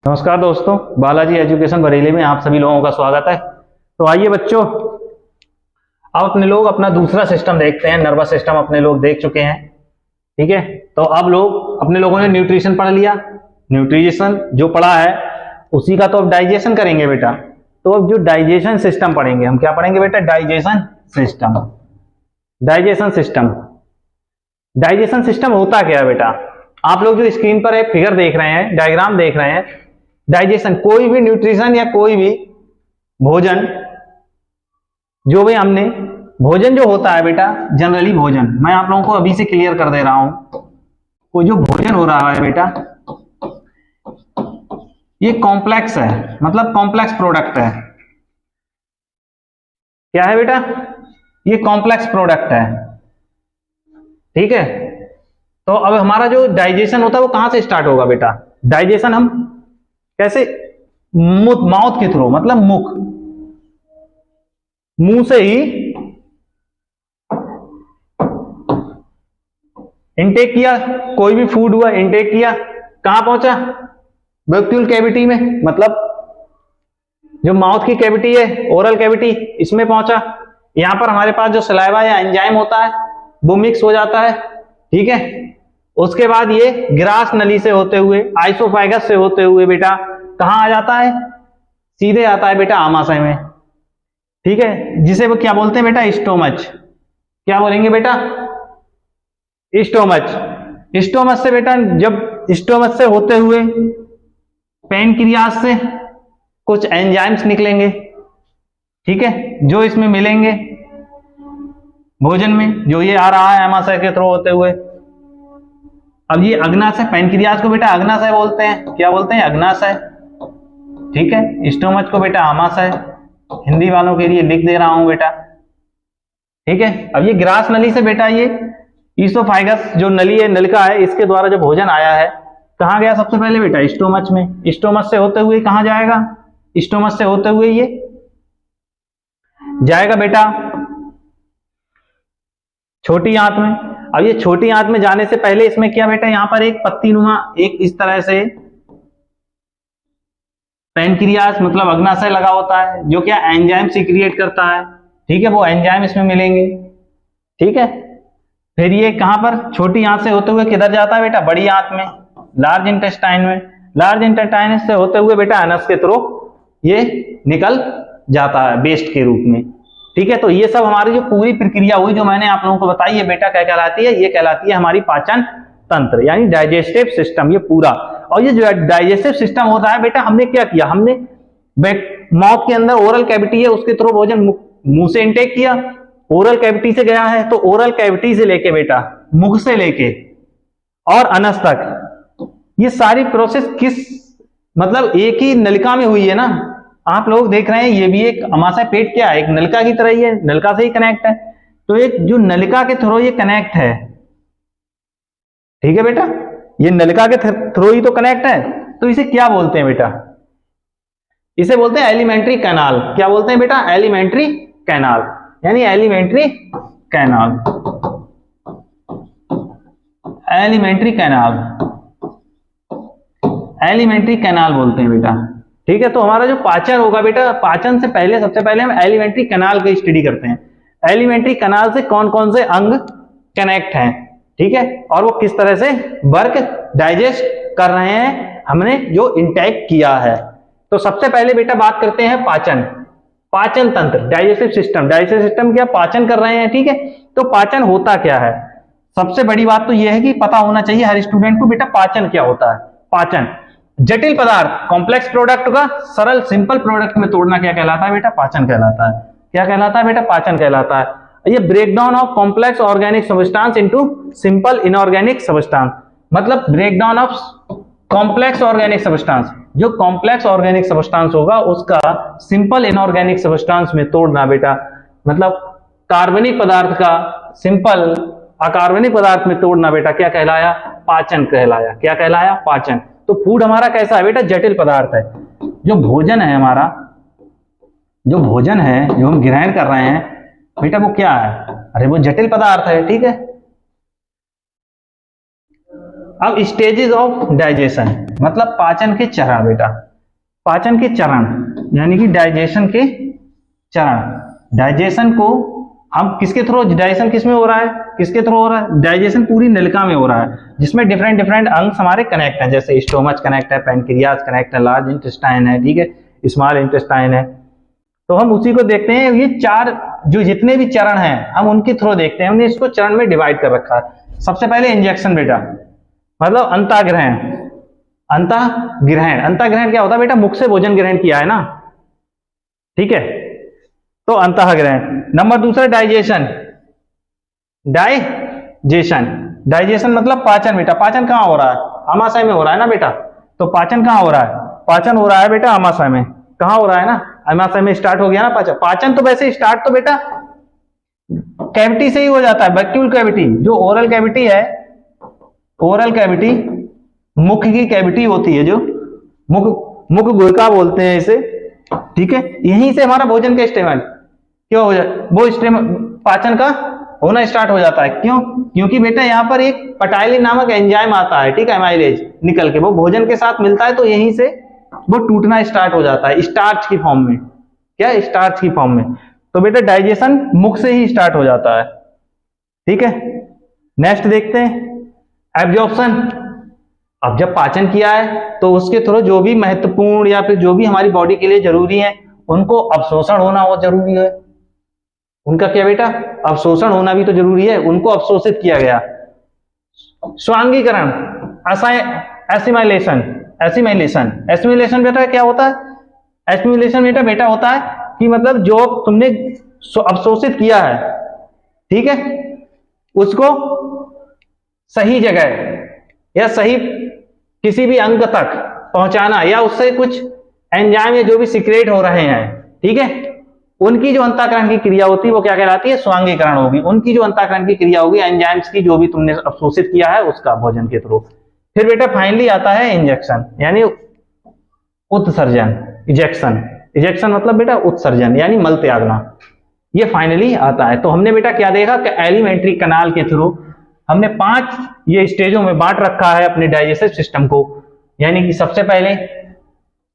नमस्कार दोस्तों, बालाजी एजुकेशन बरेली में आप सभी लोगों का स्वागत है। तो आइए बच्चों, अब अपने लोग अपना दूसरा सिस्टम देखते हैं। नर्वस सिस्टम अपने लोग देख चुके हैं, ठीक है। तो अब अपने लोगों ने न्यूट्रिशन पढ़ लिया। न्यूट्रिशन जो पढ़ा है उसी का तो अब डाइजेशन करेंगे बेटा। तो अब जो डाइजेशन सिस्टम पढ़ेंगे, हम क्या पढ़ेंगे बेटा? Digestion system. Digestion system, digestion system होता क्या है बेटा? आप लोग जो स्क्रीन पर एक फिगर देख रहे हैं, डायग्राम देख रहे हैं, डाइजेशन कोई भी न्यूट्रिशन या कोई भी भोजन, जो भी हमने भोजन जो होता है बेटा, जनरली भोजन मैं आप लोगों को अभी से क्लियर कर दे रहा हूं। कोई जो भोजन हो रहा है बेटा, ये कॉम्प्लेक्स है, मतलब कॉम्प्लेक्स प्रोडक्ट है। क्या है बेटा? ये कॉम्प्लेक्स प्रोडक्ट है, ठीक है। तो अब हमारा जो डाइजेशन होता है वो कहां से स्टार्ट होगा बेटा? डाइजेशन हम कैसे? माउथ के थ्रू, मतलब मुंह से ही इनटेक किया। कोई भी फूड हुआ, इनटेक किया, कहां पहुंचा? ब्रोंकियल कैविटी में, मतलब जो माउथ की कैविटी है, ओरल कैविटी, इसमें पहुंचा। यहां पर हमारे पास जो सलाइवा या एंजाइम होता है वो मिक्स हो जाता है, ठीक है। उसके बाद ये ग्रास नली से होते हुए, आइसोफाइगस से होते हुए बेटा कहां आ जाता है? सीधे आता है बेटा आमाशय में, ठीक है, जिसे वो क्या बोलते हैं बेटा? स्टोमच। क्या बोलेंगे बेटा? स्टोमच। स्टोमच से बेटा, जब स्टोमच से होते हुए पैनक्रियाज से कुछ एंजाइम्स निकलेंगे, ठीक है, जो इसमें मिलेंगे भोजन में, जो ये आ रहा है आमाशय के थ्रू होते हुए। अब ये अग्नाशय, पैनक्रियाज को बेटा अग्नाशय बोलते हैं। क्या बोलते हैं? अग्नाशय, ठीक है। स्टोमच को बेटा आमाशय, हिंदी वालों के लिए लिख दे रहा हूं बेटा, ठीक है। अब ये ग्रास नली से बेटा, ये ईसोफाइगस जो नली है, नलिका है, इसके द्वारा जब भोजन आया है, कहां गया सबसे पहले बेटा? स्टोमच में। स्टोमच से होते हुए कहां जाएगा? स्टोमच से होते हुए ये जाएगा बेटा छोटी आंत में। अब ये छोटी आंत में जाने से पहले इसमें क्या बेटा? यहां पर एक पत्तीनुमा, एक इस तरह से पैनक्रियाज मतलब अग्नाशय लगा होता है, जो क्या एंजाइम सीक्रिएट करता है, ठीक है। वो एंजाइम इसमें मिलेंगे, ठीक है। फिर ये कहां पर? छोटी आंत से होते हुए किधर जाता है बेटा? बड़ी आंत में, लार्ज इंटेस्टाइन में। लार्ज इंटेस्टाइन से होते हुए बेटा अनस के थ्रू ये निकल जाता है वेस्ट के रूप में, ठीक है। तो ये सब हमारी जो पूरी प्रक्रिया हुई, जो मैंने आप लोगों को बताई है बेटा, क्या कहलाती है? ये कहलाती है हमारी पाचन तंत्र, यानी डाइजेस्टिव सिस्टम, ये पूरा। और ये जो डाइजेस्टिव सिस्टम होता है बेटा, हमने क्या किया? हमने माउथ के अंदर ओरल कैविटी है, उसके थ्रू भोजन मुंह से इंटेक किया। ओरल कैविटी से गया है, तो ओरल कैविटी से लेके बेटा मुख से लेके और अनस तक, ये सारी प्रोसेस किस, मतलब एक ही नलिका में हुई है ना। आप लोग देख रहे हैं, ये भी एक आमाशय पेट क्या है? एक नलिका की तरह ही है, नलिका से ही कनेक्ट है। तो एक जो नलिका के थ्रू ये कनेक्ट है, ठीक है बेटा, ये नलिका के थ्रू ही तो कनेक्ट है। तो इसे क्या बोलते हैं बेटा? इसे बोलते हैं एलिमेंट्री कैनाल। क्या बोलते हैं बेटा? एलिमेंट्री कैनाल, यानी alimentary canal, alimentary canal, alimentary canal बोलते हैं बेटा, ठीक है। तो हमारा जो पाचन होगा बेटा, पाचन से पहले सबसे पहले हम एलिमेंट्री कैनाल की स्टडी करते हैं। एलिमेंट्री कैनाल से कौन कौन से अंग कनेक्ट हैं, ठीक है, और वो किस तरह से वर्क डाइजेस्ट कर रहे हैं, हमने जो इंटेक किया है। तो सबसे पहले बेटा बात करते हैं पाचन, पाचन तंत्र, डाइजेस्टिव सिस्टम। डाइजेस्टिव सिस्टम क्या? पाचन कर रहे हैं, ठीक है। तो पाचन होता क्या है? सबसे बड़ी बात तो यह है कि पता होना चाहिए हर स्टूडेंट को बेटा, पाचन क्या होता है। पाचन जटिल पदार्थ, कॉम्प्लेक्स प्रोडक्ट का सरल सिंपल प्रोडक्ट में तोड़ना क्या कहलाता है बेटा? पाचन कहलाता है। क्या कहलाता है बेटा? पाचन कहलाता है। ये breakdown of complex organic substance into simple inorganic substance, मतलब breakdown of complex organic substance, जो कॉम्प्लेक्स ऑर्गेनिक सब्सटेंस होगा उसका सिंपल इनऑर्गेनिक सब्सटेंस में तोड़ना बेटा, मतलब कार्बनिक पदार्थ का सिंपल अकार्बनिक पदार्थ में तोड़ना बेटा, क्या कहलाया? पाचन कहलाया। क्या कहलाया? पाचन। तो फूड हमारा कैसा है बेटा? जटिल पदार्थ है। जो भोजन है हमारा, जो भोजन है जो हम ग्रहण कर रहे हैं बेटा, वो क्या है? अरे वो जटिल पदार्थ है, ठीक है। अब स्टेजेस ऑफ डाइजेशन मतलब पाचन के चरण बेटा, पाचन के चरण यानी कि डाइजेशन के चरण। डाइजेशन को हम किसके थ्रू, डाइजेशन किस में हो रहा है, किसके थ्रू हो रहा है, डाइजेशन पूरी नलिका में हो रहा है, जिसमें डिफरेंट डिफरेंट अंग हमारे कनेक्ट हैं, जैसे स्टोमच कनेक्ट है, पैनक्रियाज कनेक्ट है, लार्ज इंटेस्टाइन है, ठीक है, स्मॉल इंटेस्टाइन है। तो हम उसी को देखते हैं, ये चार जो जितने भी चरण हैं हम उनके थ्रू देखते हैं। हमने इसको चरण में डिवाइड कर रखा है। सबसे पहले इंजेक्शन बेटा, मतलब अंतःग्रहण। अंतःग्रहण, अंतःग्रहण क्या होता है बेटा, मुख से भोजन ग्रहण किया है ना, ठीक है, तो अंतःग्रहण। नंबर दूसरा डाइजेशन, डाइजेशन, डाइजेशन मतलब पाचन बेटा। पाचन कहां हो रहा है, आमाशय में हो रहा है ना बेटा, तो पाचन कहां हो रहा है, पाचन हो रहा है बेटा आमाशय में। कहां हो रहा है ना, आमाशय में स्टार्ट हो गया ना पाचन। पाचन तो वैसे स्टार्ट तो बेटा कैविटी से ही हो जाता है, बैक्यूल कैविटी, जो ओरल कैविटी है, ओरल कैविटी मुख की कैविटी होती है, जो मुख गुहिका बोलते हैं इसे, ठीक है, यहीं से हमारा भोजन का इस्तेमाल क्यों हो जाए, वो पाचन का होना स्टार्ट हो जाता है। क्यों, क्योंकि बेटा यहाँ पर एक पटाइलिन नामक एंजाइम आता है, ठीक है, एमाइलेज निकल के वो भोजन के साथ मिलता है, तो यहीं से वो टूटना स्टार्ट हो जाता है स्टार्च की फॉर्म में। क्या, स्टार्च की फॉर्म में। तो बेटा डाइजेशन मुख से ही स्टार्ट हो जाता है, ठीक है। नेक्स्ट देखते हैं एब्जॉर्प्शन। अब जब पाचन किया है तो उसके थ्रू जो भी महत्वपूर्ण या फिर जो भी हमारी बॉडी के लिए जरूरी है उनको अवशोषण होना बहुत जरूरी है। उनका क्या बेटा, अवशोषण होना भी तो जरूरी है, उनको अवशोषित किया गया। स्वांगीकरण, एसिमिलेशन, एसिमिलेशन, एसिमिलेशन बेटा क्या होता है, एसिमिलेशन बेटा होता है कि मतलब जो तुमने अवशोषित किया है, ठीक है, उसको सही जगह या सही किसी भी अंग तक पहुंचाना, या उससे कुछ एंजाइम या जो भी सीक्रेट हो रहे हैं, ठीक है, उनकी जो अंतःकरण की क्रिया होती है वो क्या कहलाती है, स्वांगीकरण होगी। उनकी जो अंतःकरण की क्रिया होगी एंजाइम्स की, जो भी तुमने अवशोषित किया है उसका भोजन के थ्रू। फिर बेटा फाइनली आता है इंजेक्शन यानी उत्सर्जन। इजेक्शन, इजेक्शन मतलब बेटा उत्सर्जन यानी मल त्यागना, ये फाइनली आता है। तो हमने बेटा क्या देखा कि एलिमेंट्री कनाल के थ्रू हमने 5 ये स्टेजों में बांट रखा है अपने डाइजेस्टिव सिस्टम को। यानी कि सबसे पहले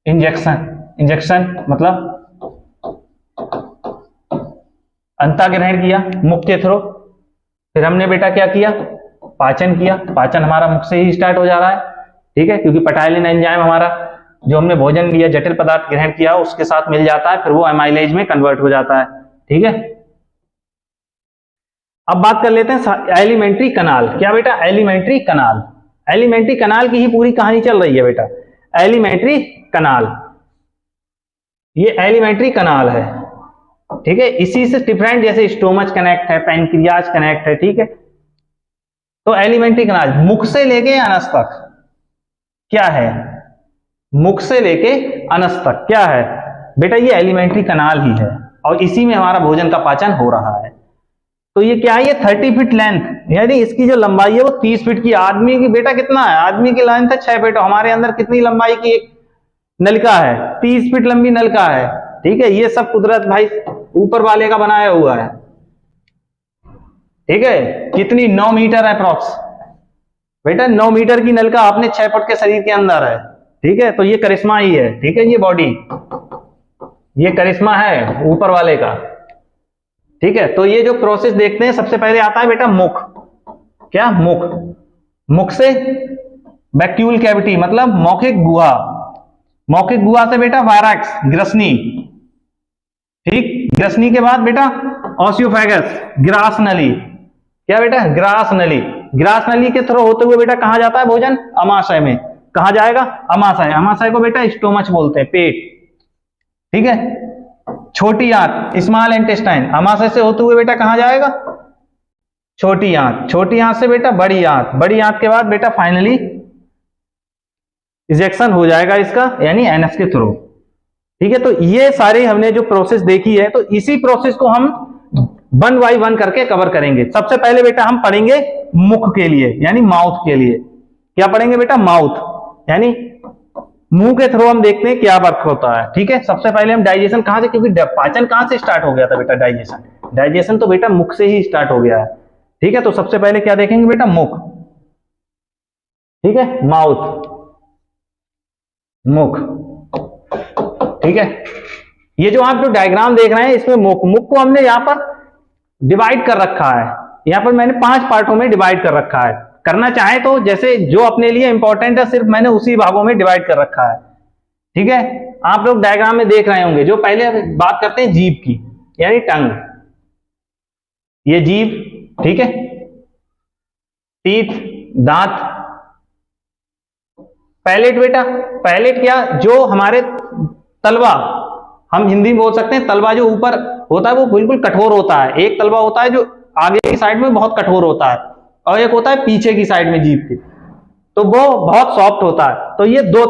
इंजेक्शन, इंजेक्शन मतलब अंतःग्रहण किया मुख के थ्रू। फिर हमने बेटा क्या किया, पाचन किया। पाचन हमारा मुख से ही स्टार्ट हो जा रहा है, ठीक है, क्योंकि पटाइलिन एंजाइम हमारा जो हमने भोजन लिया, जटिल पदार्थ ग्रहण किया, उसके साथ मिल जाता है, फिर वो एमाइलेज में कन्वर्ट हो जाता है, ठीक है। अब बात कर लेते हैं एलिमेंट्री कनाल। क्या बेटा, एलिमेंट्री कनाल। एलिमेंट्री कनाल की ही पूरी कहानी चल रही है बेटा। एलिमेंट्री कनाल, ये एलिमेंट्री कनाल है, ठीक है, इसी से डिफरेंट, जैसे स्टोमच कनेक्ट है, पैनक्रियाज कनेक्ट है, ठीक है। तो एलिमेंट्री कनाल मुख से लेके अनस तक क्या है, मुख से लेके अनस तक क्या है बेटा, ये एलिमेंट्री कनाल ही है, और इसी में हमारा भोजन का पाचन हो रहा है। तो ये क्या है, ये 30 फीट लेंथ, यानी इसकी जो लंबाई है वो 30 फीट की। आदमी की बेटा कितना है, आदमी की लेंथ है 6 फीट, हमारे अंदर कितनी लंबाई की एक नलिका है, 30 फीट लंबी नलिका है, ठीक है। ये सब कुदरत भाई ऊपर वाले का बनाया हुआ है, ठीक है। कितनी, 9 मीटर अप्रॉक्स बेटा, 9 मीटर की नलिका अपने 6 फुट के शरीर के अंदर है, ठीक है। तो ये करिश्मा ही है, ठीक है, ये बॉडी, ये करिश्मा है ऊपर वाले का, ठीक है। तो ये जो प्रोसेस देखते हैं, सबसे पहले आता है बेटा मुख। क्या, मुख, मुख से वैक्यूल कैविटी मतलब मौखिक गुहा, मौखिक गुहा से बेटा वायरक्स, ग्रसनी, ठीक, ग्रसनी के बाद बेटा ऑसियोफेगस, ग्रास नली। क्या बेटा, ग्रास नली, ग्रास नली के थ्रू होते हुए बेटा कहां जाता है भोजन, अमाशय में। कहां जाएगा, अमाशय। अमाशय को बेटा स्टोमच बोलते हैं, पेट, ठीक है। छोटी आंत, स्मॉल इंटेस्टाइन, अमाशय से होते हुए बेटा कहां जाएगा, छोटी आंत। छोटी आंत से बेटा बड़ी आंत, बड़ी आंत के बाद बेटा फाइनली इजेक्शन हो जाएगा इसका, यानी एनएस के थ्रू, ठीक है। तो ये सारी हमने जो प्रोसेस देखी है, तो इसी प्रोसेस को हम 1 बाय 1 करके कवर करेंगे। सबसे पहले बेटा हम पढ़ेंगे मुख के लिए, यानी माउथ के लिए। क्या पढ़ेंगे बेटा, माउथ, यानी मुंह के थ्रू हम देखते हैं क्या वर्क होता है, ठीक है। सबसे पहले हम डाइजेशन कहां से, क्योंकि पाचन कहां से स्टार्ट हो गया था बेटा, डाइजेशन, डाइजेशन तो बेटा मुख से ही स्टार्ट हो गया है, ठीक है। तो सबसे पहले क्या देखेंगे बेटा, मुख। ठीक है, माउथ, मुख, ठीक है। ये जो आप जो डायग्राम देख रहे हैं इसमें मुख को हमने यहां पर डिवाइड कर रखा है, यहां पर मैंने 5 पार्टों में डिवाइड कर रखा है। करना चाहे तो जैसे जो अपने लिए इंपॉर्टेंट है सिर्फ मैंने उसी भागों में डिवाइड कर रखा है, ठीक है। आप लोग डायग्राम में देख रहे होंगे। जो पहले बात करते हैं जीभ की, यानी टंग, ये जीभ, ठीक है, टीथ, दांत, पैलेट बेटा, पैलेट क्या, जो हमारे तलवा, हम हिंदी में बोल सकते हैं तलवा जो ऊपर होता है वो बिल्कुल कठोर होता है। एक तलवा होता है जो आगे की साइड में बहुत कठोर होता है और एक होता है पीछे की साइड में जीभ की, तो वो बहुत सॉफ्ट होता है। तो ये दो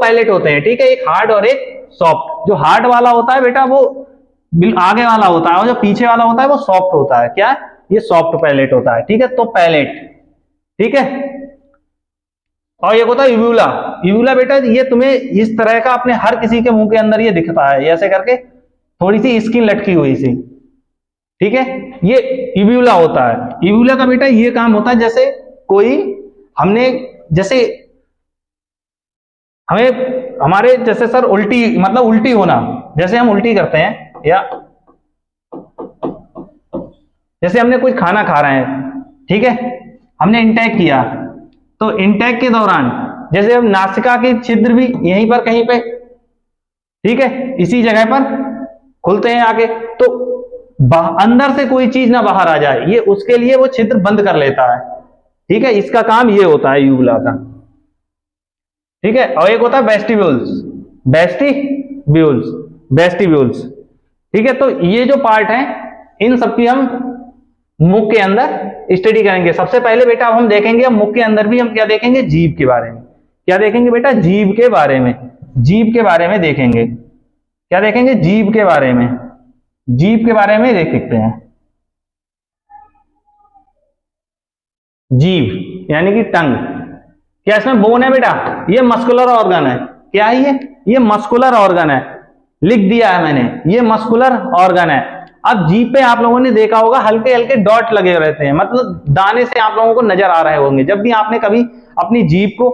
पैलेट होते हैं, ठीक है, एक हार्ड और एक सॉफ्ट। जो हार्ड वाला होता है बेटा वो आगे वाला होता है और जो पीछे वाला होता है वो सॉफ्ट होता है। क्या, ये सॉफ्ट पैलेट होता है, ठीक है। तो पैलेट, ठीक है। और ये होता है यूवुला। यूवुला बेटा ये तुम्हें इस तरह का अपने हर किसी के मुंह के अंदर ये दिखता है, ऐसे करके थोड़ी सी स्किन लटकी हुई सी, ठीक है, ये यूवुला होता है। यूवुला का बेटा ये काम होता है जैसे कोई हमने जैसे हमें हमारे जैसे सर उल्टी, मतलब उल्टी होना, जैसे हम उल्टी करते हैं या जैसे हमने कुछ खाना खा रहे हैं, ठीक है, हमने इंटेक किया, तो इंटेक के दौरान जैसे हम नासिका के छिद्र भी यहीं पर कहीं पे, ठीक है, इसी जगह पर खुलते हैं आगे, तो अंदर से कोई चीज ना बाहर आ जाए, ये उसके लिए वो छिद्र बंद कर लेता है, ठीक है। इसका काम ये होता है यूवुला का, ठीक है। और एक होता है वेस्टिब्यूल्स, वेस्टिब्यूल्स, ठीक है। तो ये जो पार्ट है इन सबकी हम मुख के अंदर स्टडी करेंगे। सबसे पहले बेटा अब हम देखेंगे, हम मुख के अंदर भी हम क्या देखेंगे, जीभ के बारे में। क्या देखेंगे बेटा, जीभ के बारे में, जीभ के बारे में देखेंगे। क्या देखेंगे, जीभ के बारे में, जीभ के बारे में देख सकते हैं। जीभ यानी कि टंग, क्या इसमें बोन है बेटा, ये मस्कुलर ऑर्गन है। क्या है ये मस्कुलर ऑर्गन है, लिख दिया है मैंने, ये मस्कुलर ऑर्गन है। अब जीभ पे आप लोगों ने देखा होगा हल्के हल्के डॉट लगे रहते हैं, मतलब दाने से आप लोगों को नजर आ रहे होंगे। जब भी आपने कभी अपनी जीभ को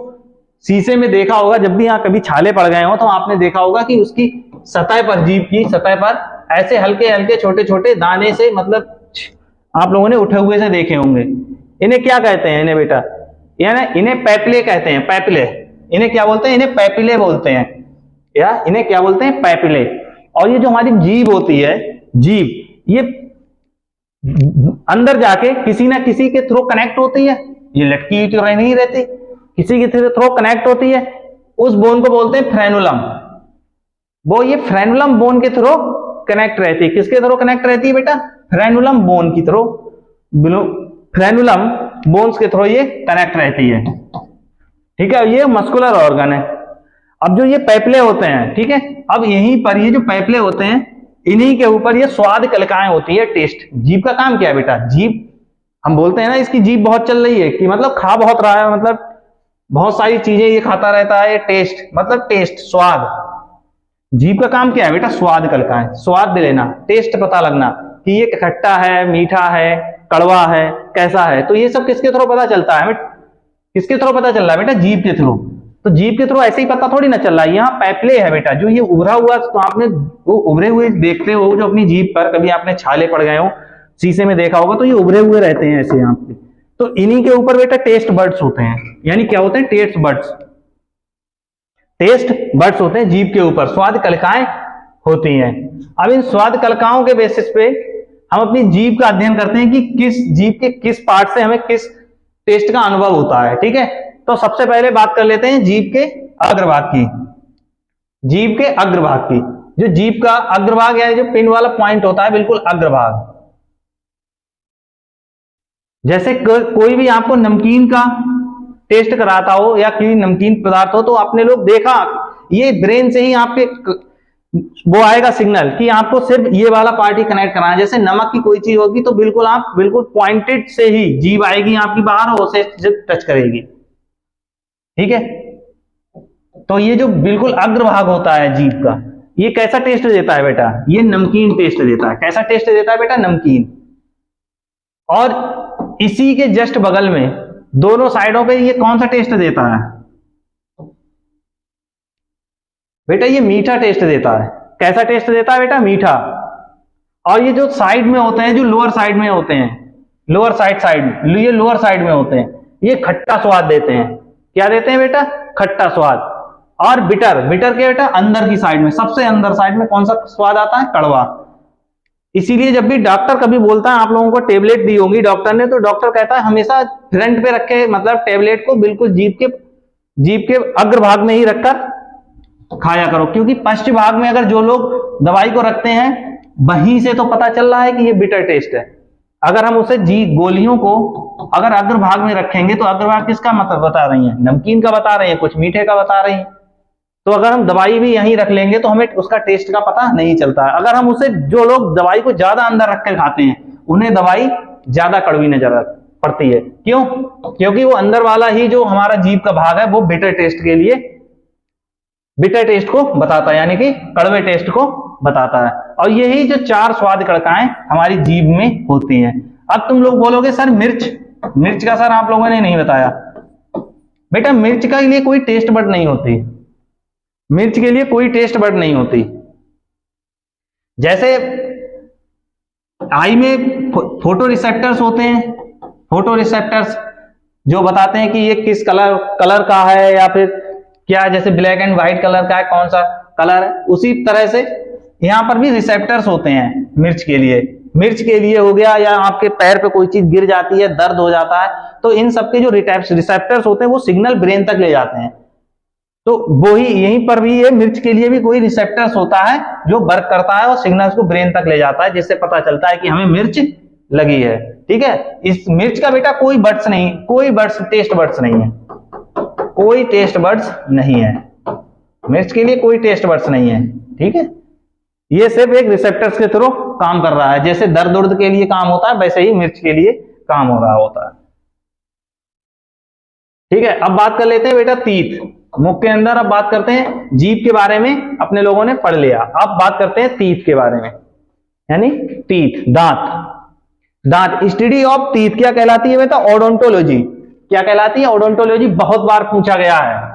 शीशे में देखा होगा, जब भी यहाँ कभी छाले पड़ गए हो तो आपने देखा होगा कि उसकी सतह पर, जीभ की सतह पर ऐसे हल्के हल्के छोटे छोटे दाने से, मतलब आप लोगों ने उठे हुए से देखे होंगे। इन्हें क्या कहते हैं, इन्हें बेटा, यानी इन्हें पैपिले कहते हैं, पैपिले। इन्हें क्या बोलते हैं, इन्हें पैपिले बोलते हैं, या इन्हें क्या बोलते हैं, पैपिले। और ये जो हमारी जीभ होती है, जीभ ये अंदर जाके किसी ना किसी के थ्रू कनेक्ट होती है, ये लटकी हुई तो नहीं रहती, किसी के थ्रू कनेक्ट होती है। उस बोन को बोलते हैं फ्रेनुलम। वो ये फ्रेनुलम बोन के थ्रू कनेक्ट रहती है। किसके थ्रू कनेक्ट रहती है बेटा, फ्रेनुलम बोन की थ्रू, फ्रेनुलम बोन्स के थ्रू ये कनेक्ट रहती है, ठीक है। ये मस्कुलर ऑर्गन है। अब जो ये पैपिले होते हैं, ठीक है, अब यहीं पर ये जो पैपिले होते हैं इन्हीं के ऊपर ये स्वाद कलिकाएं होती है, टेस्ट। जीभ का काम क्या है बेटा, जीभ हम बोलते हैं ना इसकी जीभ बहुत चल रही है, कि मतलब खा बहुत रहा है, मतलब बहुत सारी चीजें ये खाता रहता है। टेस्ट मतलब टेस्ट, स्वाद। जीभ का काम क्या है बेटा, स्वाद कलिकाएं, स्वाद लेना, टेस्ट पता लगना कि ये खट्टा है, मीठा है, कड़वा है, कैसा है। तो ये सब किसके थ्रू पता चलता है, किसके थ्रू पता चल रहा है बेटा, जीभ के थ्रू। तो जीभ के थ्रू ऐसे ही पता थोड़ी ना चल रहा है, यहाँ पैपिले है बेटा, जो ये उभरा हुआ, तो आपने वो उभरे हुए देखते हो जो अपनी जीभ पर, कभी आपने छाले पड़ गए हो, शीशे में देखा होगा, तो ये उभरे हुए रहते हैं ऐसे यहाँ पे। तो इन्हीं के ऊपर बेटा टेस्ट बर्ड्स होते हैं, यानी क्या होते हैं, टेस्ट बर्ड्स, टेस्ट बर्ड्स होते हैं जीभ के ऊपर, स्वाद कलिकाएं होती हैं। अब इन स्वाद कलिकाओं के बेसिस पे हम अपनी जीभ का अध्ययन करते हैं कि किस जीभ के किस पार्ट से हमें किस टेस्ट का अनुभव होता है, ठीक है। तो सबसे पहले बात कर लेते हैं जीभ के अग्रभाग की, जीभ के अग्रभाग की। जो जीभ का अग्रभाग यानी जो पिन वाला पॉइंट होता है, बिल्कुल अग्रभाग। जैसे कोई भी आपको नमकीन का टेस्ट कराता हो या कोई नमकीन पदार्थ हो, तो आपने लोग देखा ये ब्रेन से ही आपके वो आएगा सिग्नल कि आपको सिर्फ ये वाला पार्ट ही कनेक्ट कराना है। जैसे नमक की कोई चीज होगी तो बिल्कुल आप बिल्कुल पॉइंटेड से ही जीभ आएगी आपकी बाहर और उसे टच करेगी, ठीक है। तो ये जो बिल्कुल अग्रभाग होता है जीभ का, ये कैसा टेस्ट देता है बेटा, ये नमकीन टेस्ट देता है। कैसा टेस्ट देता है बेटा, नमकीन। और इसी के जस्ट बगल में दोनों साइडों पे ये कौन सा टेस्ट देता है बेटा? ये मीठा टेस्ट देता है। कैसा टेस्ट देता है बेटा? मीठा। और ये जो साइड में होते हैं, जो लोअर साइड में होते हैं, लोअर साइड ये लोअर साइड में होते हैं, ये खट्टा स्वाद देते हैं। क्या देते हैं बेटा? खट्टा स्वाद। और बिटर के बेटा अंदर की साइड में, सबसे अंदर साइड में कौन सा स्वाद आता है? कड़वा। इसीलिए जब भी डॉक्टर कभी बोलता है, आप लोगों को टेबलेट दी होंगी डॉक्टर ने, तो डॉक्टर कहता है हमेशा फ्रंट पे रखे, मतलब टेबलेट को बिल्कुल जीभ के अग्रभाग में ही रखकर खाया करो, क्योंकि पश्च भाग में अगर जो लोग दवाई को रखते हैं, वहीं से तो पता चल रहा है कि ये बिटर टेस्ट है। अगर हम उसे गोलियों को अगर अग्रभाग में रखेंगे, तो अग्रभाग किसका मतलब बता रही है? नमकीन का बता रही है, कुछ मीठे का बता रही है। तो अगर हम दवाई भी यहीं रख लेंगे तो हमें उसका टेस्ट का पता नहीं चलता है। अगर हम उसे, जो लोग दवाई को ज्यादा अंदर रख कर खाते हैं, उन्हें दवाई ज्यादा कड़वी नजर पड़ती है। क्यों? क्योंकि वो अंदर वाला ही जो हमारा जीभ का भाग है, वो बिटर टेस्ट को बताता है, यानी कि कड़वे टेस्ट को बताता है। और यही जो 4 स्वाद कड़काएं हमारी जीभ में होती हैं। अब तुम लोग बोलोगे सर मिर्च का सर आप लोगों ने नहीं बताया। बेटा मिर्च का लिए कोई टेस्ट बड नहीं होती, मिर्च के लिए कोई टेस्ट बड नहीं होती। जैसे आई में फोटो रिसेप्टर्स होते हैं, फोटो रिसेप्टर्स जो बताते हैं कि ये किस कलर का है, या फिर क्या, जैसे ब्लैक एंड व्हाइट कलर का है, कौन सा कलर है, उसी तरह से यहां पर भी रिसेप्टर्स होते हैं मिर्च के लिए हो गया, या आपके पैर पे कोई चीज गिर जाती है, दर्द हो जाता है, तो इन सबके जो रिसेप्टर्स होते हैं वो सिग्नल ब्रेन तक ले जाते हैं। तो वो ही यहीं पर भी ये मिर्च के लिए भी कोई रिसेप्टर्स होता है जो वर्क करता है और सिग्नल्स को ब्रेन तक ले जाता है, जिससे पता चलता है कि हमें मिर्च लगी है। ठीक है, इस मिर्च का बेटा कोई बर्ड्स नहीं, टेस्ट बर्ड्स नहीं है, कोई टेस्ट बर्ड्स नहीं है, मिर्च के लिए कोई टेस्ट बर्ड्स नहीं है। ठीक है, ये सिर्फ एक रिसेप्टर्स के थ्रू काम कर रहा है। जैसे दर्द के लिए काम होता है, वैसे ही मिर्च के लिए काम हो रहा होता है। ठीक है, अब बात कर लेते हैं बेटा तीत, मुख के अंदर। अब बात करते हैं जीभ के बारे में, अपने लोगों ने पढ़ लिया। अब बात करते हैं तीत के बारे में, यानी टीथ, दांत। स्टडी ऑफ टीथ क्या कहलाती है बेटा? ओडोंटोलॉजी। क्या कहलाती है? ओडोंटोलॉजी। बहुत बार पूछा गया है।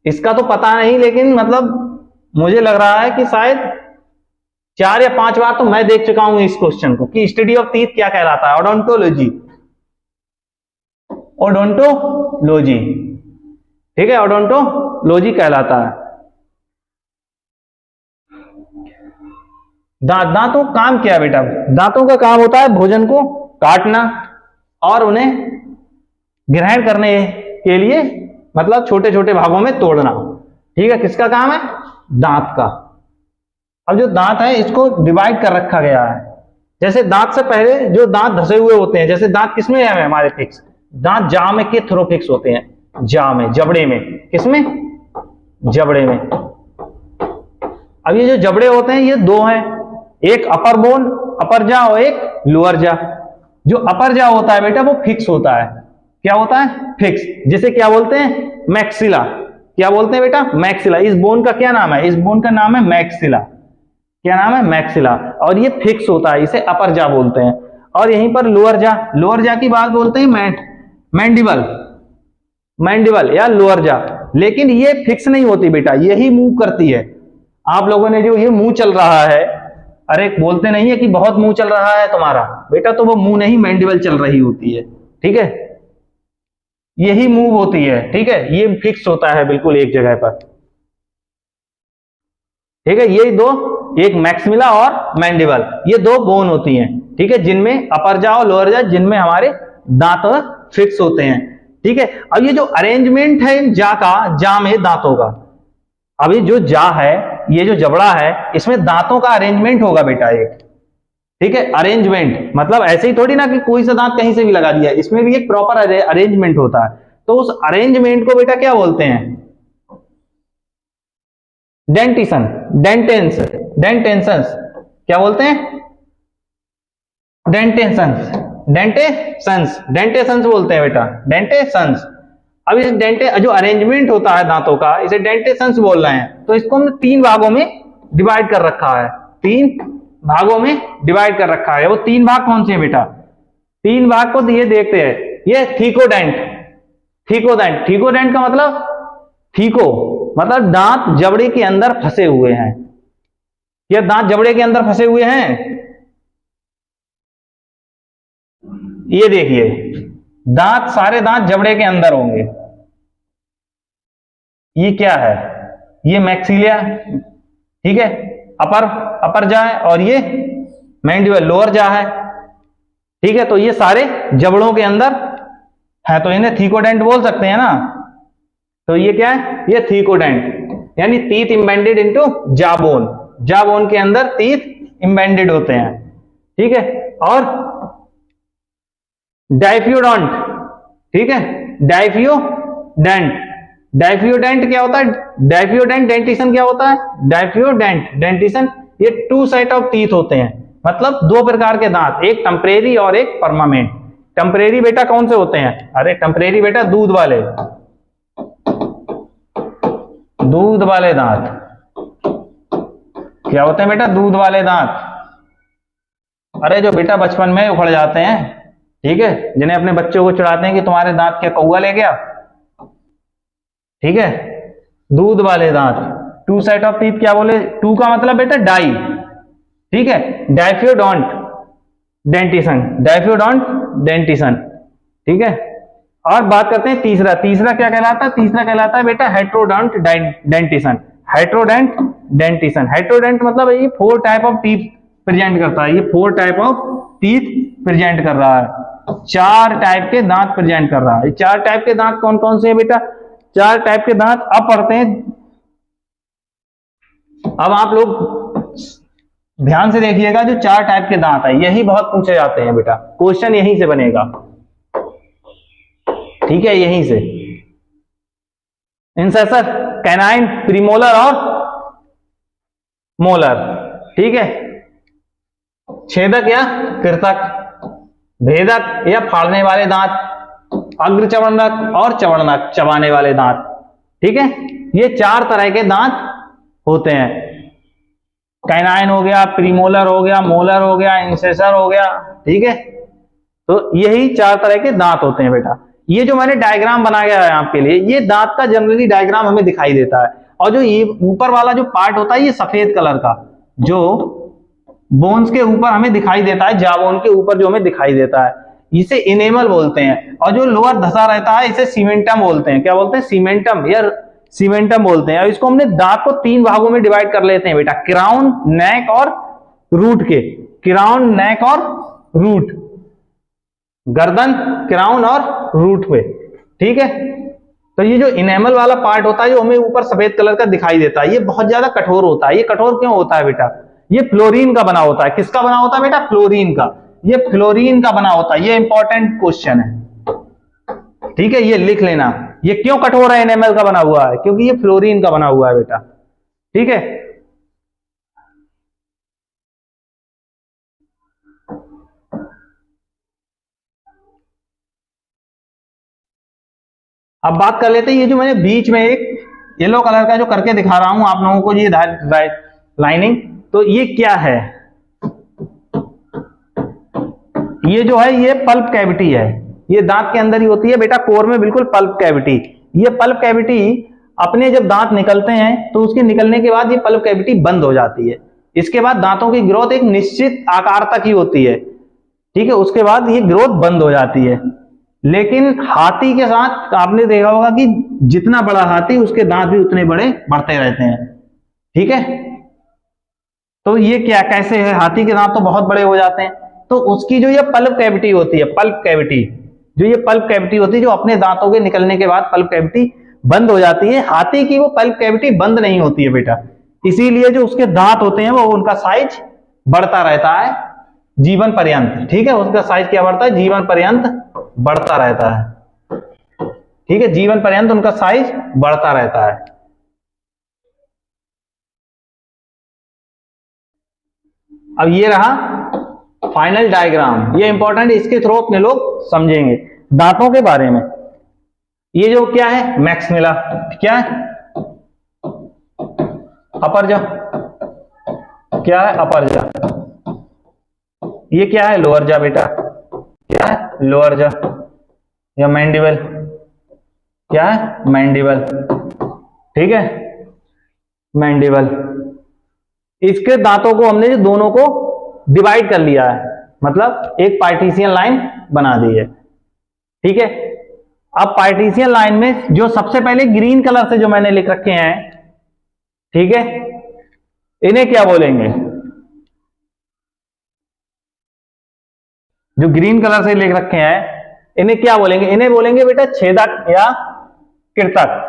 इसका तो पता नहीं, लेकिन मतलब मुझे लग रहा है कि शायद 4 या 5 बार तो मैं देख चुका हूं इस क्वेश्चन को, कि स्टडी ऑफ टीथ क्या कहलाता है? ओडोंटोलॉजी। ठीक है, ओडोंटोलॉजी कहलाता है। दांतों का काम क्या है बेटा? दांतों का काम होता है भोजन को काटना और उन्हें ग्रहण करने के लिए, मतलब छोटे छोटे भागों में तोड़ना। ठीक है, किसका काम है? दांत का। अब जो दांत है इसको डिवाइड कर रखा गया है। जैसे दांत से पहले जो दांत धसे हुए होते हैं, जैसे दांत किसमें है हमारे फिक्स? दांत जाव में के थ्रू फिक्स होते हैं, जाव में, जबड़े में। किसमें? जबड़े में। अब ये जो जबड़े होते हैं ये 2 हैं, एक अपर बोन, अपर जा, और एक लोअर जा। जो अपर जा होता है बेटा वो फिक्स होता है। क्या होता है? फिक्स। जिसे क्या बोलते हैं? मैक्सिला। क्या बोलते हैं बेटा? मैक्सिला। इस बोन का क्या नाम है? इस बोन का नाम है मैक्सिला। क्या नाम है? मैक्सिला। और ये फिक्स होता है, इसे अपर जा बोलते हैं। और यहीं पर लोअर जा की बात बोलते हैं मैंडिबल या लोअर जा। लेकिन ये फिक्स नहीं होती बेटा, यही मूव करती है। आप लोगों ने जो ये मुंह चल रहा है, अरे बोलते नहीं है कि बहुत मुंह चल रहा है तुम्हारा, बेटा तो वो मुंह नहीं, मैंडिबल चल रही होती है। ठीक है, यही मूव होती है। ठीक है, ये फिक्स होता है बिल्कुल एक जगह पर। ठीक है, ये 2, एक मैक्सिला और मैंडिबल, ये 2 बोन होती हैं। ठीक है, जिनमें अपर जा और लोअर जा, जिनमें हमारे दांत फिक्स होते हैं। ठीक है, अब ये जो अरेंजमेंट है जा में दांतों का, अभी जो जा है, ये जो जबड़ा है, इसमें दांतों का अरेंजमेंट होगा बेटा एक। ठीक है, अरेंजमेंट मतलब ऐसे ही थोड़ी ना कि कोई सा दांत कहीं से भी लगा दिया, इसमें भी एक प्रॉपर अरेंजमेंट होता है। तो उस अरेंजमेंट को बेटा क्या बोलते हैं? डेंटेशंस। क्या बोलते हैं? डेंटेशंस बोलते हैं बेटा, डेंटेशंस। अब इस जो अरेंजमेंट होता है दांतों का, इसे डेंटेशंस बोल रहे हैं। तो इसको हमने 3 भागों में डिवाइड कर रखा है, 3 भागों में डिवाइड कर रखा है। वो 3 भाग कौन से हैं बेटा? 3 भाग को ये देखते हैं, ये थीकोडेंट। थीकोडेंट, थीकोडेंट का मतलब, थीको मतलब दांत जबड़े के अंदर फंसे हुए हैं। ये दांत जबड़े के अंदर फंसे हुए हैं। ये देखिए दांत, सारे दांत जबड़े के अंदर होंगे। ये क्या है? ये मैक्सिलिया, ठीक है, अपर जा है, और ये मैंडिबल लोअर जा है, ठीक है। तो ये सारे जबड़ों के अंदर है, तो इन्हें थीकोडेंट बोल सकते हैं ना। तो ये क्या है? ये थीकोडेंट, यानी टीथ इम्बेडेड इनटू जाबोन। जाबोन के अंदर टीथ इम्बेडेड होते हैं, ठीक है। और डाइफ्यूडोंट, ठीक है, डाइफ्यूडेंट। डाइफ्यूडेंट क्या होता है? डाइफ्यूडेंट डेंटिशन क्या होता है? डाइफ्यूडेंट डेंटिशन, ये 2 सेट ऑफ टीथ होते हैं, मतलब 2 प्रकार के दांत, एक टेम्परेरी और एक परमानेंट। टेम्परेरी बेटा कौन से होते हैं? अरे टेम्परेरी बेटा दूध वाले, दूध वाले दांत। क्या होते हैं बेटा? दूध वाले दांत। अरे जो बेटा बचपन में उखड़ जाते हैं, ठीक है, जिन्हें अपने बच्चों को चिढ़ाते हैं कि तुम्हारे दांत क्या कौवा ले गया, ठीक है, दूध वाले दांत। 2 सेट ऑफ टीथ क्या बोले? 2 का मतलब बेटा डाई, ठीक है, डाइफ्यूडोंट डेंटिशन, डाइफ्यूडोंट डेंटिशन, ठीक है। और बात करते हैं तीसरा। तीसरा क्या कहलाता है? तीसरा कहलाता है बेटा हेट्रोडोंट डेंटिशन। हेट्रोडेंट डेंटिशन, हेट्रोडेंट मतलब ये 4 टाइप ऑफ टीथ प्रेजेंट करता है। ये 4 टाइप ऑफ टीथ प्रेजेंट कर रहा है, 4 टाइप के दांत प्रेजेंट कर रहा है। 4 टाइप के दांत कौन कौन से हैं बेटा? 4 टाइप के दांत अब पढ़ते हैं। अब आप लोग ध्यान से देखिएगा, जो 4 टाइप के दांत है यही बहुत पूछे जाते हैं बेटा, क्वेश्चन यहीं से बनेगा, ठीक है, यहीं से। इंसेसर, कैनाइन, प्रीमोलर और मोलर, ठीक है। छेदक या कृतक, भेदक या फाड़ने वाले दांत, अग्र चवर्णक और चवर्णक चबाने वाले दांत, ठीक है। ये 4 तरह के दांत होते हैं। कैनाइन हो गया, प्रीमोलर हो गया, मोलर हो गया, इंसेसर हो गया, ठीक है। तो यही 4 तरह के दांत होते हैं बेटा। ये जो मैंने डायग्राम बनाया है आपके लिए, ये दांत का जनरली डायग्राम हमें दिखाई देता है। और जो ये ऊपर वाला जो पार्ट होता है, ये सफेद कलर का, जो बोन्स के ऊपर हमें दिखाई देता है, जाबोन के ऊपर जो हमें दिखाई देता है, इसे इनेमल बोलते हैं। और जो लोअर धसा रहता है, इसे सीमेंटम बोलते हैं। क्या बोलते हैं? सीमेंटम या सीमेंटम बोलते हैं। और इसको हमने दांत को 3 भागों में डिवाइड कर लेते हैं बेटा, क्राउन, नेक और रूट के। क्राउन, नेक और रूट, गर्दन, क्राउन और रूट पे, ठीक है। तो ये जो इनेमल वाला पार्ट होता है, जो हमें ऊपर सफेद कलर का दिखाई देता है, ये बहुत ज्यादा कठोर होता है। ये कठोर क्यों होता है बेटा? ये फ्लोरीन का बना होता है। किसका बना होता है बेटा? फ्लोरीन का। ये फ्लोरीन का बना होता है। ये इंपॉर्टेंट क्वेश्चन है, ठीक है, ये लिख लेना। ये क्यों कठोर है, इनेमल का बना हुआ है? क्योंकि ये फ्लोरीन का बना हुआ है बेटा, ठीक है। अब बात कर लेते हैं, ये जो मैंने बीच में एक येलो कलर का जो करके दिखा रहा हूं आप लोगों को, ये लाइनिंग, तो ये क्या है? ये जो है, ये पल्प कैविटी है। ये दांत के अंदर ही होती है बेटा, कोर में बिल्कुल पल्प कैविटी। ये पल्प कैविटी अपने जब दांत निकलते हैं, तो उसके निकलने के बाद ये पल्प कैविटी बंद हो जाती है। इसके बाद दांतों की ग्रोथ एक निश्चित आकार तक ही होती है, ठीक है, उसके बाद ये ग्रोथ बंद हो जाती है। लेकिन हाथी के साथ आपने देखा होगा कि जितना बड़ा हाथी, उसके दांत भी उतने बड़े बढ़ते रहते हैं, ठीक है। तो ये क्या, कैसे है? हाथी के दांत तो बहुत बड़े हो जाते हैं, तो उसकी जो ये पल्प कैविटी होती है, पल्प कैविटी, जो ये पल्प कैविटी होती है, जो अपने दांतों के निकलने के बाद पल्प कैविटी बंद हो जाती है, हाथी की वो पल्प कैविटी बंद नहीं होती है बेटा। इसीलिए जो उसके दांत होते हैं, वो उनका साइज बढ़ता रहता है जीवन पर्यंत, ठीक है। उसका साइज क्या बढ़ता है? जीवन पर्यंत बढ़ता रहता है, ठीक है, जीवन पर्यंत उनका साइज बढ़ता रहता है। अब ये रहा फाइनल डायग्राम, ये इंपॉर्टेंट, इसके थ्रू अपने लोग समझेंगे दांतों के बारे में। ये जो क्या है? मैक्सिला, क्या है? अपर जा, क्या है? अपर जा, ये क्या है? लोअर जा बेटा। क्या है? लोअर जा या मैंडिबल। क्या है? मैंडिबल। ठीक है, मैंडिबल। इसके दांतों को हमने जो दोनों को डिवाइड कर लिया है, मतलब एक पार्टीशियन लाइन बना दी है। ठीक है, अब पार्टीशियन लाइन में जो सबसे पहले ग्रीन कलर से जो मैंने लिख रखे हैं, ठीक है, इन्हें क्या बोलेंगे? जो ग्रीन कलर से लिख रखे हैं इन्हें क्या बोलेंगे? इन्हें बोलेंगे बेटा छेदक या कृतक।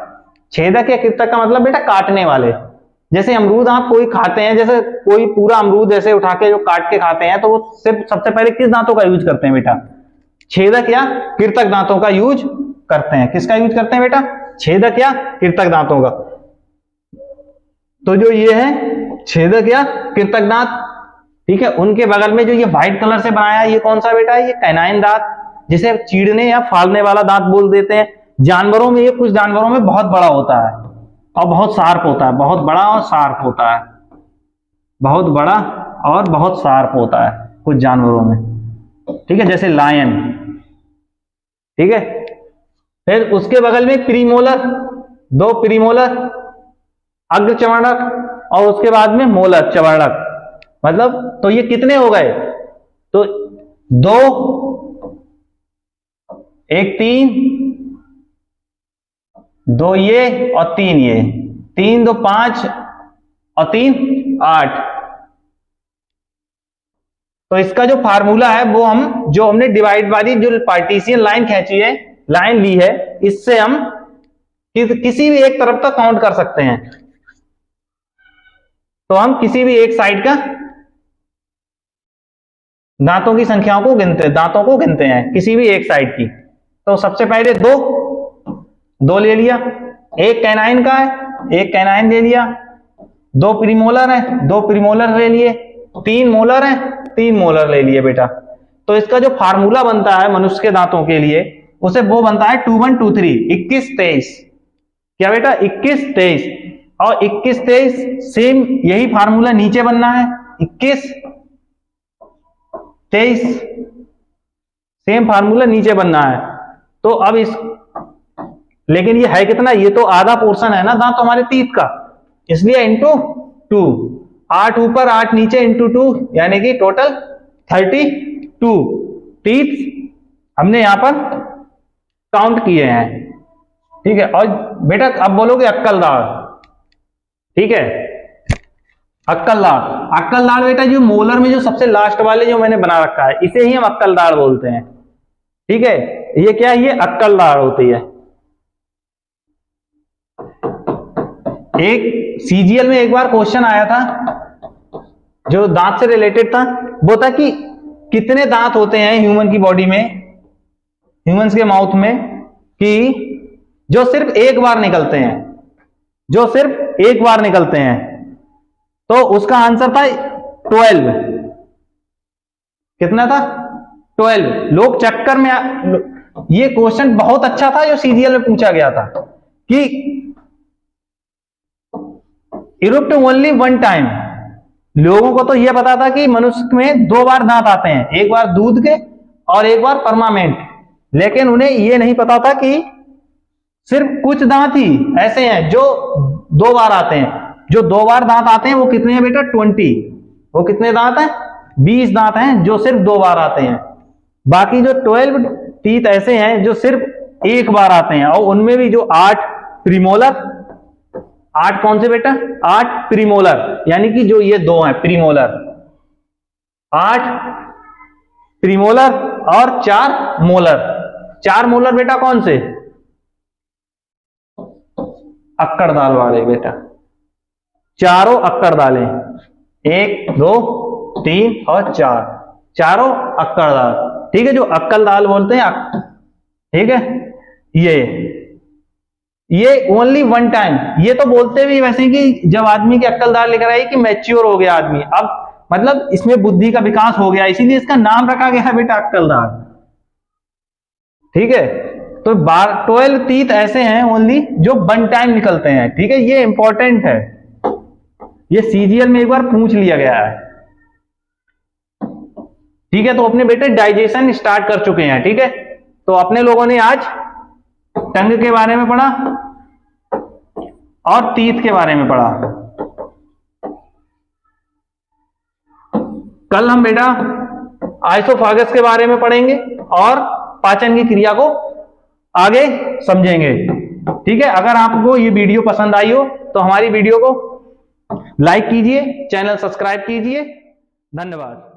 छेदक या कृतक का मतलब बेटा काटने वाले। जैसे अमरूद आप कोई खाते हैं, जैसे कोई पूरा अमरूद ऐसे उठा के जो काट के खाते हैं, तो वो सिर्फ सबसे पहले किस दांतों का यूज करते हैं बेटा? छेदक या कृतक दांतों का यूज करते हैं। किसका यूज करते हैं बेटा? छेदक या कृतक दांतों का। तो जो ये है छेदक या कृतक दांत, ठीक है, उनके बगल में जो ये व्हाइट कलर से बनाया है, ये कौन सा बेटा है? ये कैनाइन दांत, जिसे चीड़ने या फाड़ने वाला दांत बोल देते हैं। जानवरों में ये कुछ जानवरों में बहुत बड़ा होता है और बहुत शार्प होता है। बहुत बड़ा और शार्प होता है। बहुत बड़ा और बहुत शार्प होता है कुछ जानवरों में। ठीक है, जैसे लायन। ठीक है, फिर उसके बगल में प्रीमोलर, दो प्रीमोलर अग्र चवर्णक और उसके बाद में मोलर चवर्णक। मतलब तो ये कितने हो गए? तो दो, एक तीन, दो ये और तीन ये, तीन दो पांच और तीन आठ। तो इसका जो फार्मूला है वो हमने डिवाइड वाली जो पार्टीशियन लाइन खींची है, लाइन ली है, इससे हम किसी भी एक तरफ तक काउंट कर सकते हैं। तो हम किसी भी एक साइड का दांतों की संख्याओं को गिनते हैं किसी भी एक साइड की। तो सबसे पहले दो ले लिया, एक कैनाइन का है, एक कैनाइन ले लिया, दो प्रीमोलर है, दो प्रीमोलर ले लिए, तीन मोलर है, तीन मोलर ले लिए बेटा। तो इसका जो फार्मूला बनता है मनुष्य के दांतों के लिए, उसे वो बनता है 2 1 2 3 21 23। क्या बेटा? 21 23 और 21 23 सेम यही फार्मूला नीचे बनना है, 21 23 सेम फार्मूला नीचे बनना है। तो अब लेकिन ये है कितना? ये तो आधा पोर्शन है ना दांत हमारे टीथ का, इसलिए इंटू 2, 8 ऊपर 8 नीचे इंटू 2, यानी कि टोटल 32 टीथ हमने यहां पर काउंट किए हैं। ठीक है, और बेटा अब बोलोगे अक्कल दाढ़। ठीक है, अक्कल दाढ़ बेटा जो मोलर में जो सबसे लास्ट वाले जो मैंने बना रखा है, इसे ही हम अक्कल दाढ़ बोलते हैं। ठीक है, ये क्या है? ये अक्कल दाढ़ होती है। एक सीजीएल में एक बार क्वेश्चन आया था जो दांत से रिलेटेड था, वो था कि कितने दांत होते हैं ह्यूमन की बॉडी में, ह्यूमंस के माउथ में, कि जो सिर्फ एक बार निकलते हैं, जो सिर्फ एक बार निकलते हैं। तो उसका आंसर था 12। कितना था? 12। लोग चक्कर में ये क्वेश्चन बहुत अच्छा था जो सीजीएल में पूछा गया था कि इरुप्ट ओनली वन टाइम। लोगों को तो यह पता था कि मनुष्य में 2 बार दांत आते हैं, एक बार दूध के और एक बार परमानेंट, लेकिन उन्हें यह नहीं पता था कि सिर्फ कुछ दांत ही ऐसे हैं जो 2 बार आते हैं। जो 2 बार दांत आते हैं वो कितने हैं बेटा? 20। वो कितने दांत हैं? 20 दांत हैं जो सिर्फ 2 बार आते हैं। बाकी जो 12 टीथ ऐसे हैं जो सिर्फ एक बार आते हैं, और उनमें भी जो 8 प्रीमोलर, 8 कौन से बेटा? 8 प्रीमोलर, यानी कि जो ये 2 हैं प्रीमोलर, 8 प्रीमोलर और 4 मोलर। 4 मोलर बेटा कौन से? अक्कड़ दाल वाले बेटा, चारों अक्कड़ दालें, 1 2 3 और 4, चारों अक्कड़ दाल। ठीक है, जो अक्कल दाल बोलते हैं। ठीक है, ये ओनली वन टाइम। ये तो बोलते भी वैसे कि जब आदमी की अक्कल दाल लेकर आई कि मैच्योर हो गया आदमी, अब मतलब इसमें बुद्धि का विकास हो गया, इसीलिए इसका नाम रखा गया है बेटा अक्कल दाल। ठीक है, तो 12 टीथ ऐसे हैं ओनली जो वन टाइम निकलते हैं। ठीक है, ये इंपॉर्टेंट है, ये सीजीएल में एक बार पूछ लिया गया है। ठीक है, तो अपने बेटे डाइजेशन स्टार्ट कर चुके हैं। ठीक है, तो अपने लोगों ने आज टंग के बारे में पढ़ा और टीथ के बारे में पढ़ा। कल हम बेटा आइसोफागस के बारे में पढ़ेंगे और पाचन की क्रिया को आगे समझेंगे। ठीक है, अगर आपको ये वीडियो पसंद आई हो तो हमारी वीडियो को लाइक कीजिए, चैनल सब्सक्राइब कीजिए। धन्यवाद।